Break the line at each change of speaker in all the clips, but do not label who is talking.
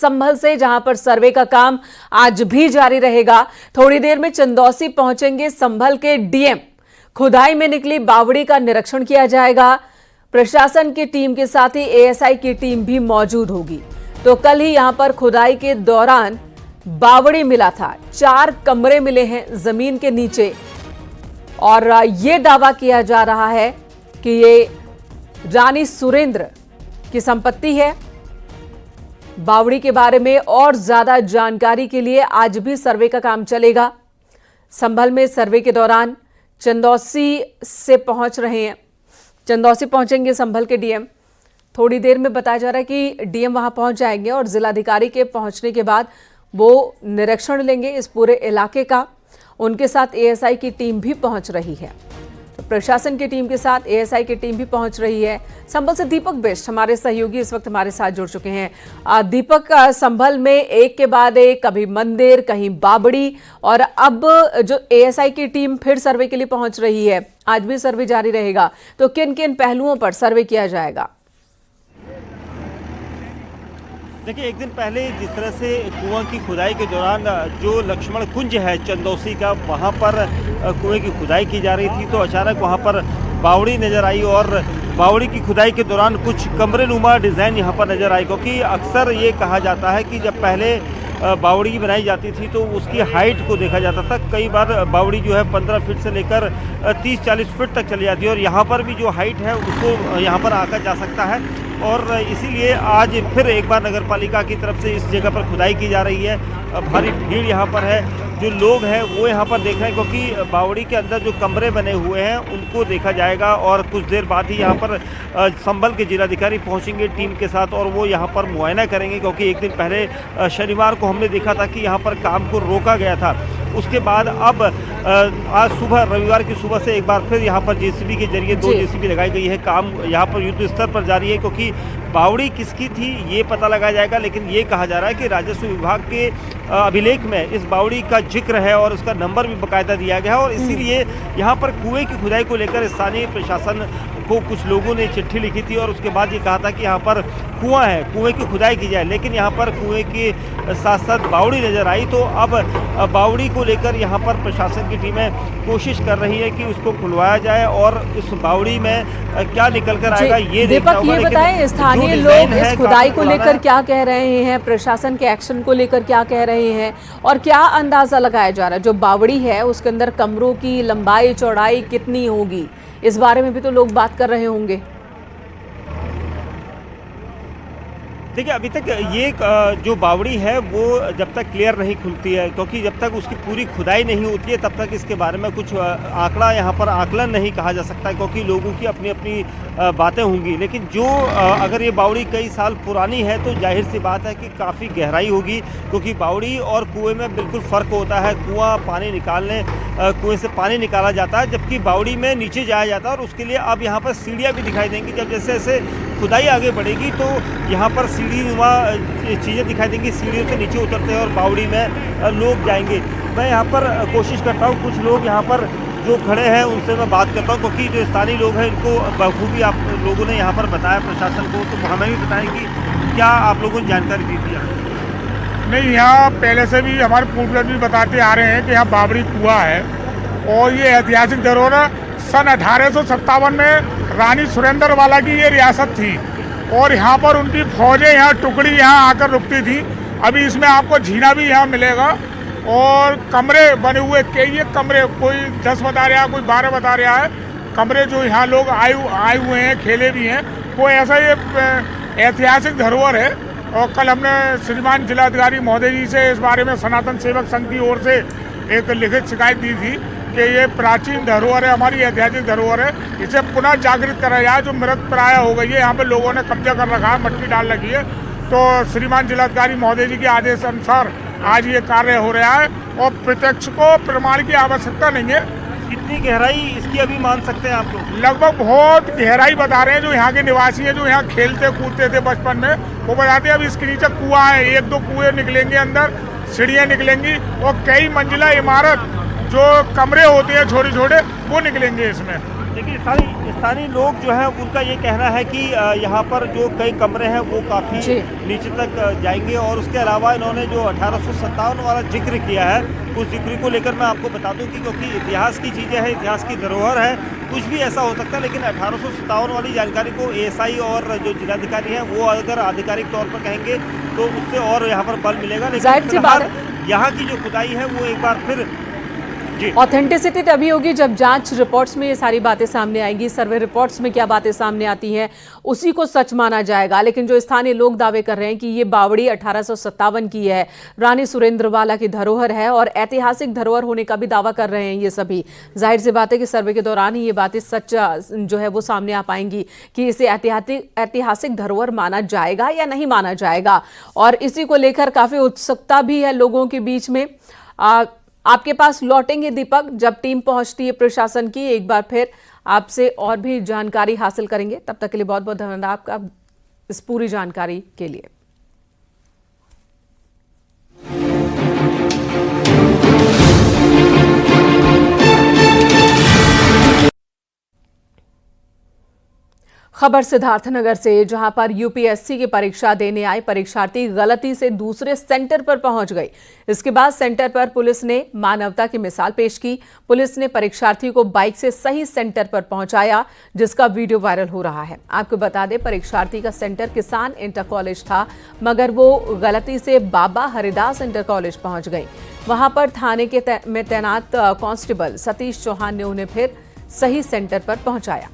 संभल से, जहां पर सर्वे का काम आज भी जारी रहेगा। थोड़ी देर में चंदौसी पहुंचेंगे संभल के डीएम। खुदाई में निकली बावड़ी का निरीक्षण किया जाएगा। प्रशासन की टीम के साथ ही एएसआई की टीम भी मौजूद होगी। तो कल ही यहां पर खुदाई के दौरान बावड़ी मिला था। 4 कमरे मिले हैं जमीन के नीचे और यह दावा किया जा रहा है कि ये रानी सुरेंद्र की संपत्ति है। बावड़ी के बारे में और ज्यादा जानकारी के लिए आज भी सर्वे का काम चलेगा। संभल में सर्वे के दौरान चंदौसी से पहुंच रहे हैं, चंदौसी पहुंचेंगे संभल के डीएम। थोड़ी देर में बताया जा रहा है कि डीएम वहां पहुंच जाएंगे और जिलाधिकारी के पहुंचने के बाद वो निरीक्षण लेंगे इस पूरे इलाके का। उनके साथ एएसआई की टीम भी पहुंच रही है। तो प्रशासन की टीम के साथ एएसआई की टीम भी पहुंच रही है। संभल से दीपक बेस्ट हमारे सहयोगी इस वक्त हमारे साथ जुड़ चुके हैं। दीपक, संभल में एक के बाद एक, कभी मंदिर, कहीं बावड़ी, और अब जो एएसआई की टीम फिर सर्वे के लिए पहुंच रही है, आज भी सर्वे जारी रहेगा। तो किन किन पहलुओं पर सर्वे किया जाएगा?
देखिए, एक दिन पहले जिस तरह से कुआं की खुदाई के दौरान जो लक्ष्मण कुंज है चंदौसी का, वहां पर कुएं की खुदाई की जा रही थी, तो अचानक वहां पर बावड़ी नज़र आई और बावड़ी की खुदाई के दौरान कुछ कमरे नुमा डिज़ाइन यहां पर नज़र आई। क्योंकि अक्सर ये कहा जाता है कि जब पहले बावड़ी बनाई जाती थी तो उसकी हाइट को देखा जाता था। कई बार बावड़ी जो है 15 फीट से लेकर 30-40 फीट तक चली जाती है और यहाँ पर भी जो हाइट है उसको यहाँ पर आका जा सकता है। और इसीलिए आज फिर एक बार नगर पालिका की तरफ से इस जगह पर खुदाई की जा रही है। भारी भीड़ यहाँ पर है, जो लोग हैं वो यहाँ पर देख रहे हैं, क्योंकि बावड़ी के अंदर जो कमरे बने हुए हैं उनको देखा जाएगा। और कुछ देर बाद ही यहाँ पर संभल के जिलाधिकारी पहुँचेंगे टीम के साथ और वो यहाँ पर मुआयना करेंगे। क्योंकि एक दिन पहले शनिवार को हमने देखा था कि यहाँ पर काम को रोका गया था। उसके बाद अब आज सुबह, रविवार की सुबह से एक बार फिर यहाँ पर जेसीबी के जरिए 2 जेसीबी लगाई गई है। काम यहाँ पर युद्ध स्तर पर जारी है, क्योंकि बावड़ी किसकी थी ये पता लगाया जाएगा। लेकिन ये कहा जा रहा है कि राजस्व विभाग के अभिलेख में इस बावड़ी का जिक्र है और उसका नंबर भी बाकायदा दिया गया है। और इसीलिए यहाँ पर कुएं की खुदाई को लेकर स्थानीय प्रशासन को कुछ लोगों ने चिट्ठी लिखी थी और उसके बाद ये कहा था कि यहाँ पर कुआं है, कुएं की खुदाई की जाए। लेकिन यहाँ पर कुएं के साथ साथ बावड़ी नज़र आई, तो अब बावड़ी को लेकर यहाँ पर प्रशासन की टीमें कोशिश कर रही है कि उसको खुलवाया जाए और इस बावड़ी में क्या निकल कर आएगा ये देखना होगा।
दीपक, ये बताएं, स्थानीय लोग इस खुदाई को लेकर क्या कह रहे हैं, प्रशासन के एक्शन को लेकर क्या कह रहे हैं और क्या अंदाजा लगाया जा रहा है? जो बावड़ी है उसके अंदर कमरों की लंबाई चौड़ाई कितनी होगी, इस बारे में भी तो लोग बात कर रहे होंगे।
देखिए, अभी तक ये जो बावड़ी है वो जब तक क्लियर नहीं खुलती है, क्योंकि जब तक उसकी पूरी खुदाई नहीं होती है तब तक इसके बारे में कुछ आंकड़ा यहाँ पर आकलन नहीं कहा जा सकता है, क्योंकि लोगों की अपनी अपनी बातें होंगी। लेकिन जो अगर ये बावड़ी कई साल पुरानी है तो जाहिर सी बात है कि काफ़ी गहराई होगी, क्योंकि बावड़ी और कुएं में बिल्कुल फ़र्क होता है। कुआं पानी निकालने, कुएं से पानी निकाला जाता है, जबकि बावड़ी में नीचे जाया जाता है। और उसके लिए अब यहाँ पर सीढ़ियाँ भी दिखाई देंगी। जब जैसे जैसे खुदाई आगे बढ़ेगी तो यहाँ पर सीढ़ीनुमा चीज़ें दिखाई देंगी, सीढ़ियों से नीचे उतरते हैं और बावड़ी में लोग जाएंगे। मैं यहाँ पर कोशिश करता हूँ, कुछ लोग यहाँ पर जो खड़े हैं उनसे मैं बात करता हूँ, क्योंकि जो स्थानीय लोग हैं इनको बखूबी आप लोगों ने यहाँ पर बताया प्रशासन को, तो हमें भी बताएं कि क्या आप लोगों ने जानकारी दी थी?
नहीं, यहाँ पहले से भी हमारे पूर्वज भी बताते आ रहे हैं कि यहाँ बावड़ी कुआं है और ये ऐतिहासिक धरोहर है। सन 1857 में रानी सुरेंद्र वाला की ये रियासत थी और यहाँ पर उनकी फौजें, यहाँ टुकड़ी यहाँ आकर रुकती थी। अभी इसमें आपको झीना भी यहाँ मिलेगा और कमरे बने हुए, कई कमरे, कोई 10 बता रहा है, कोई 12 बता रहा है कमरे जो यहाँ लोग आए हुए हैं, खेले भी हैं। वो ऐसा ये ऐतिहासिक धरोहर है। और कल हमने श्रीमान जिलाधिकारी महोदय जी से इस बारे में सनातन सेवक संघ की ओर से एक लिखित शिकायत दी थी कि ये प्राचीन धरोहर है, हमारी ऐतिहासिक धरोहर है, इसे पुनः जागृत करा जाए। जो मृत प्राय हो गई है, यहाँ पे लोगों ने कब्जा कर रखा है, मट्टी डाल रखी है। तो श्रीमान जिलाधिकारी महोदय जी के आदेश अनुसार आज ये कार्य हो रहा है और प्रत्यक्ष को प्रमाण की आवश्यकता नहीं है।
कितनी गहराई इसकी अभी मान सकते हैं आप लोग?
लगभग बहुत गहराई बता रहे हैं। जो यहाँ के निवासी हैं, जो यहाँ खेलते कूदते थे बचपन में, वो बताते हैं अब इसके नीचे कुआं है, 1-2 कुएं निकलेंगे अंदर, सीढ़ियाँ निकलेंगी और कई मंजिला इमारत जो कमरे होते हैं छोटे छोटे वो निकलेंगे इसमें।
देखिए स्थानीय लोग जो है उनका ये कहना है कि यहाँ पर जो कई कमरे हैं वो काफ़ी
जी।
नीचे तक जाएंगे और उसके अलावा इन्होंने जो 1857 वाला जिक्र किया है उस जिक्र को लेकर मैं आपको बता दूं कि क्योंकि इतिहास की चीज़ें हैं, इतिहास की धरोहर है, कुछ भी ऐसा हो सकता है, लेकिन 1857 वाली जानकारी को एएसआई और जो जिलाधिकारी हैं वो अगर आधिकारिक तौर पर कहेंगे तो उससे और यहाँ पर बल मिलेगा।
जाहिर सी
लेकिन
बात
फिलहाल यहाँ की जो खुदाई है वो एक बार फिर जी
ऑथेंटिसिटी तभी होगी जब जांच रिपोर्ट्स में ये सारी बातें सामने आएंगी, सर्वे रिपोर्ट्स में क्या बातें सामने आती हैं उसी को सच माना जाएगा। लेकिन जो स्थानीय लोग दावे कर रहे हैं कि ये बावड़ी 1857 की है, रानी सुरेंद्रवाला की धरोहर है और ऐतिहासिक धरोहर होने का भी दावा कर रहे हैं ये सभी, जाहिर सी बात है कि सर्वे के दौरान ही ये बातें सच जो है वो सामने आ पाएंगी कि इसे ऐतिहासिक धरोहर माना जाएगा या नहीं माना जाएगा। और इसी को लेकर काफी उत्सुकता भी है लोगों के बीच में। आपके पास लौटेंगे दीपक, जब टीम पहुंचती है प्रशासन की, एक बार फिर आपसे और भी जानकारी हासिल करेंगे। तब तक के लिए बहुत बहुत धन्यवाद आपका इस पूरी जानकारी के लिए। खबर सिद्धार्थनगर से, जहां पर यूपीएससी की परीक्षा देने आए परीक्षार्थी गलती से दूसरे सेंटर पर पहुंच गए। इसके बाद सेंटर पर पुलिस ने मानवता की मिसाल पेश की। पुलिस ने परीक्षार्थी को बाइक से सही सेंटर पर पहुंचाया, जिसका वीडियो वायरल हो रहा है। आपको बता दें, परीक्षार्थी का सेंटर किसान इंटर कॉलेज था, मगर वो गलती से बाबा हरिदास इंटर कॉलेज पहुंच गई। वहां पर थाने में तैनात कांस्टेबल सतीश चौहान ने उन्हें फिर सही सेंटर पर पहुंचाया।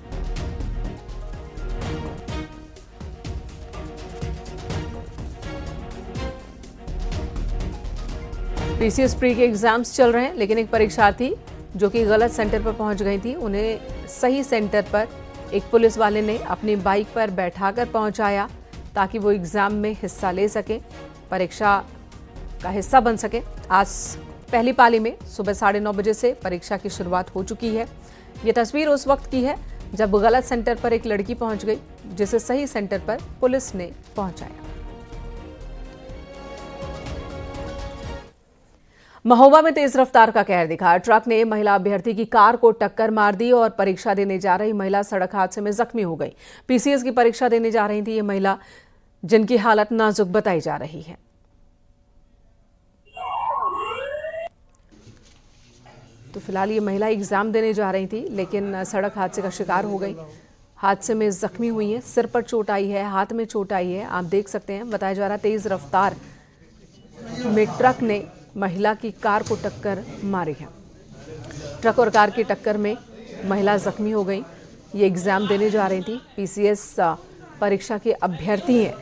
पीसीएस प्री के एग्जाम्स चल रहे हैं, लेकिन एक परीक्षार्थी जो कि गलत सेंटर पर पहुंच गई थी, उन्हें सही सेंटर पर एक पुलिस वाले ने अपनी बाइक पर बैठाकर पहुंचाया ताकि वो एग्जाम में हिस्सा ले सके, परीक्षा का हिस्सा बन सके। आज पहली पाली में सुबह 9:30 बजे से परीक्षा की शुरुआत हो चुकी है। ये तस्वीर उस वक्त की है जब गलत सेंटर पर एक लड़की पहुंच गई, जिसे सही सेंटर पर पुलिस ने पहुंचाया। महोबा में तेज रफ्तार का कहर दिखा। ट्रक ने महिला अभ्यर्थी की कार को टक्कर मार दी और परीक्षा देने जा रही महिला सड़क हादसे में जख्मी हो गई। पीसीएस की परीक्षा देने जा रही थी ये महिला, जिनकी हालत नाजुक बताई जा रही है। तो फिलहाल ये महिला एग्जाम देने जा रही थी, लेकिन सड़क हादसे का शिकार हो गई। हादसे में जख्मी हुई है, सिर पर चोट आई है, हाथ में चोट आई है। आप देख सकते हैं, बताया जा रहा है तेज रफ्तार में ट्रक ने महिला की कार को टक्कर मारी है। ट्रक और कार की टक्कर में महिला जख्मी हो गई। ये एग्ज़ाम देने जा रही थी, पीसीएस परीक्षा के अभ्यर्थी हैं,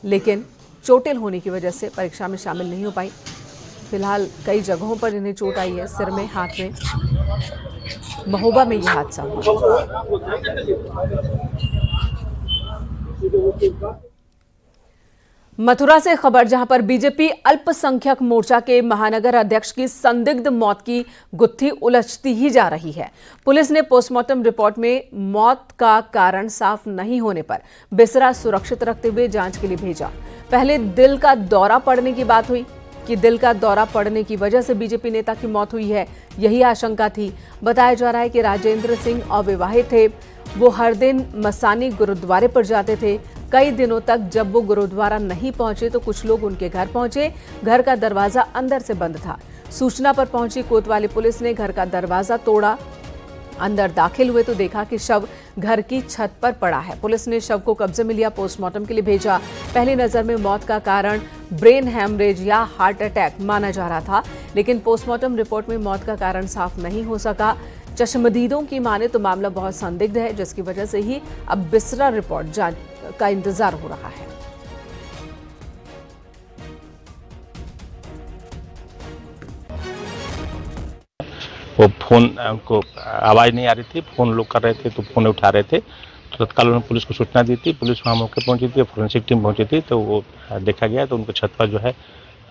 लेकिन चोटिल होने की वजह से परीक्षा में शामिल नहीं हो पाई। फिलहाल कई जगहों पर इन्हें चोट आई है, सिर में, हाथ में। महोबा में ये हादसा हुआ। मथुरा से खबर, जहां पर बीजेपी अल्पसंख्यक मोर्चा के महानगर अध्यक्ष की संदिग्ध मौत की गुत्थी उलझती ही जा रही है। पुलिस ने पोस्टमार्टम रिपोर्ट में मौत का कारण साफ नहीं होने पर बिसरा सुरक्षित रखते हुए जांच के लिए भेजा। पहले दिल का दौरा पड़ने की बात हुई कि दिल का दौरा पड़ने की वजह से बीजेपी नेता की मौत हुई है, यही आशंका थी। बताया जा रहा है कि राजेंद्र सिंह अविवाहित थे, वो हर दिन मसानी गुरुद्वारे पर जाते थे। कई दिनों तक जब वो गुरुद्वारा नहीं पहुंचे तो कुछ लोग उनके घर पहुंचे। घर का दरवाजा अंदर से बंद था। सूचना पर पहुंची कोतवाली पुलिस ने घर का दरवाजा तोड़ा। अंदर दाखिल हुए तो देखा कि शव घर की छत पर पड़ा है। पुलिस ने शव को कब्जे में लिया, पोस्टमार्टम के लिए भेजा। पहली नजर में मौत का कारण ब्रेन हैमरेज या हार्ट अटैक माना जा रहा था, लेकिन पोस्टमार्टम रिपोर्ट में मौत का कारण साफ नहीं हो सका। चश्मदीदों की माने तो मामला बहुत संदिग्ध है, जिसकी वजह से ही अब बिसरा रिपोर्ट जांच का इंतजार हो रहा है।
वो फोन को आवाज़ नहीं आ रही थी, फोन लोग कर रहे थे तो फोन उठा रहे थे, तो तत्काल उन्होंने पुलिस को सूचना दी थी। पुलिस वहाँ मौके पहुंची थी, फोरेंसिक टीम पहुंची थी, तो वो देखा गया तो उनको छत पर जो है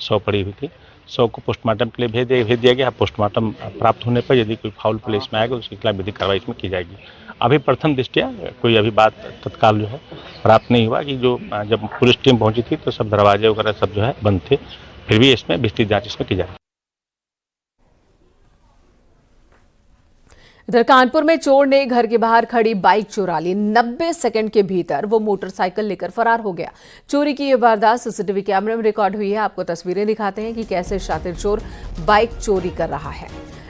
शव पड़ी हुई थी। शव को पोस्टमार्टम के लिए भेज दिया गया। पोस्टमार्टम प्राप्त होने पर यदि कोई फाउल प्ले इसमें आएगा उसके खिलाफ विधिक कार्रवाई इसमें की जाएगी। अभी प्रथम दृष्टया कोई अभी बात तत्काल जो है प्राप्त नहीं हुआ कि जो जब पुलिस टीम पहुंची थी तो सब दरवाजे वगैरह सब जो है बंद थे। फिर भी इसमें विस्तृत जाँच इसमें की जाएगी।
इधर कानपुर में चोर ने घर के बाहर खड़ी बाइक चुरा ली। 90 सेकंड के भीतर वो मोटरसाइकिल लेकर फरार हो गया। चोरी की ये वारदात सीसीटीवी कैमरे में रिकॉर्ड हुई है। आपको तस्वीरें दिखाते हैं कि कैसे शातिर चोर बाइक चोरी कर रहा है।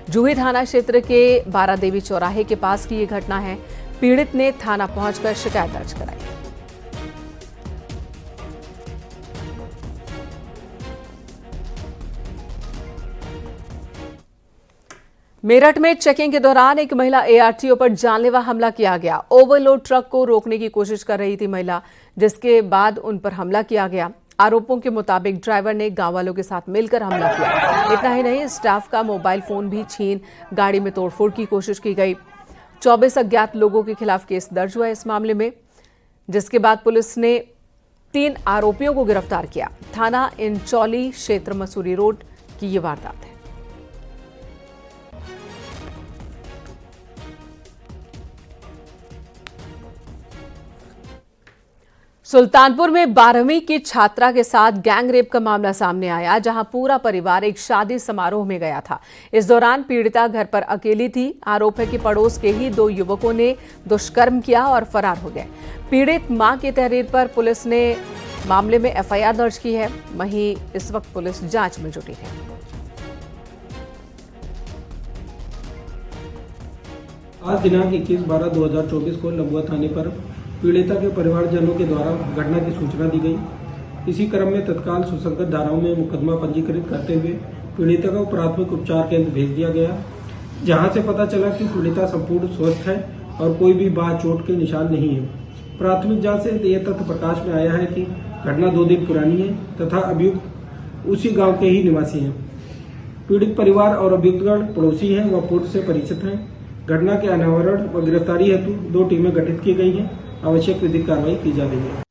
जूही थाना क्षेत्र के बारादेवी चौराहे के पास की ये घटना है। पीड़ित ने थाना पहुंचकर शिकायत दर्ज कराई। मेरठ में चेकिंग के दौरान एक महिला एआरटीओ पर जानलेवा हमला किया गया। ओवरलोड ट्रक को रोकने की कोशिश कर रही थी महिला, जिसके बाद उन पर हमला किया गया। आरोपों के मुताबिक ड्राइवर ने गांव वालों के साथ मिलकर हमला किया। इतना ही नहीं, स्टाफ का मोबाइल फोन भी छीन गाड़ी में तोड़फोड़ की कोशिश की गई। 24 अज्ञात लोगों के खिलाफ केस दर्ज हुआ इस मामले में, जिसके बाद पुलिस ने 3 आरोपियों को गिरफ्तार किया। थाना इंचौली क्षेत्र मसूरी रोड की ये वारदात है। सुल्तानपुर में 12वीं की छात्रा के साथ गैंग रेप का मामला सामने आया, जहां पूरा परिवार एक शादी समारोह में गया था। इस दौरान पीड़िता घर पर अकेली थी। आरोप है कि पड़ोस के ही 2 युवकों ने दुष्कर्म किया और फरार हो गए। पीड़ित मां की तहरीर पर पुलिस ने मामले में एफआईआर दर्ज की है। वहीं इस वक्त पुलिस जांच में जुटी है।
आज दिनांक 21/12/2024 को लबुआ थाने पर पीड़िता के परिवारजनों के द्वारा घटना की सूचना दी गई। इसी क्रम में तत्काल सुसंगत धाराओं में मुकदमा पंजीकृत करते हुए पीड़िता को प्राथमिक उपचार केंद्र भेज दिया गया, जहां से पता चला कि पीड़िता संपूर्ण स्वस्थ है और कोई भी बाढ़ चोट के निशान नहीं है। प्राथमिक जांच से यह तथ्य प्रकाश में आया है कि घटना 2 दिन पुरानी है तथा अभियुक्त उसी गाँव के ही निवासी हैं। पीड़ित परिवार और अभियुक्तगण पड़ोसी हैं व पूर्व से परिचित हैं। घटना के अनावरण व गिरफ्तारी हेतु 2 टीमें गठित की गई हैं। आवश्यक विधिक कार्रवाई की जा रही है।